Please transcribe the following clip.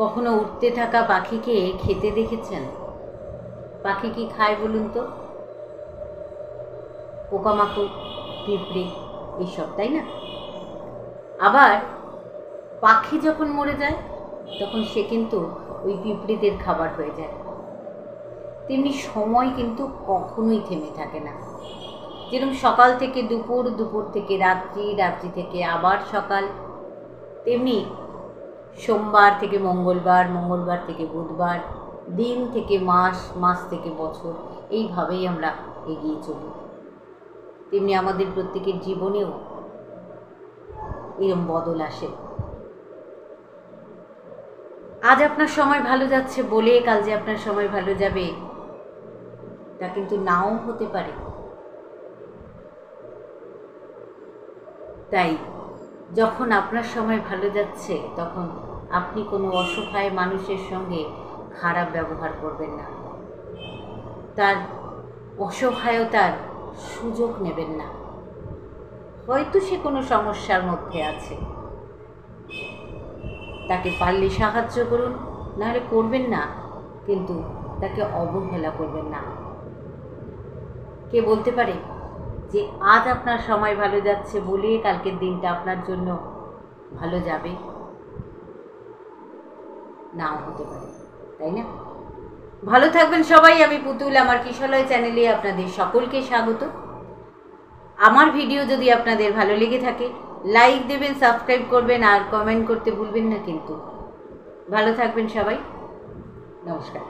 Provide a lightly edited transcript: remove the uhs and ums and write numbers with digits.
কখনো উড়তে থাকা পাখিকে খেতে দেখেছেন? পাখি কি খায় বলুন তো? পোকামাকড়, পিঁপড়ে, এইসব, তাই না? আবার পাখি যখন মরে যায় তখন সে কিন্তু ওই পিঁপড়েদের খাবার হয়ে যায়। তেমনি সময় কিন্তু কখনোই থেমে থাকে না। যেরকম সকাল থেকে দুপুর, দুপুর থেকে রাত্রি, রাত্রি থেকে আবার সকাল, তেমনি সোমবার থেকে মঙ্গলবার, মঙ্গলবার থেকে বুধবার, দিন থেকে মাস, মাস থেকে বছর, এইভাবেই আমরা এগিয়ে চলি। তেমনি আমাদের প্রত্যেকের জীবনেও এরম বদল আসে। আজ আপনার সময় ভালো যাচ্ছে বলে কাল যে আপনার সময় ভালো যাবে তা কিন্তু নাও হতে পারে। তাই যখন আপনার সময় ভালো যাচ্ছে তখন আপনি কোনো অসহায় মানুষের সঙ্গে খারাপ ব্যবহার করবেন না, তার অসহায়তার সুযোগ নেবেন না। হয়তো সে কোনো সমস্যার মধ্যে আছে, তাকে পারলে সাহায্য করুন, নাহলে করবেন না, কিন্তু তাকে অবহেলা করবেন না। কে বলতে পারে যে আজ আপনার সময় ভালো যাচ্ছে বলে কালকের দিনটা আপনার জন্য ভালো যাবে? নাও হতে পারে, তাই না? ভালো থাকবেন সবাই। আমি পুতুল, আমার কিশলয় চ্যানেলে আপনাদের সকলকে স্বাগত। আমার ভিডিও যদি আপনাদের ভালো লেগে থাকে লাইক দেবেন, সাবস্ক্রাইব করবেন আর কমেন্ট করতে ভুলবেন না কিন্তু। ভালো থাকবেন সবাই, নমস্কার।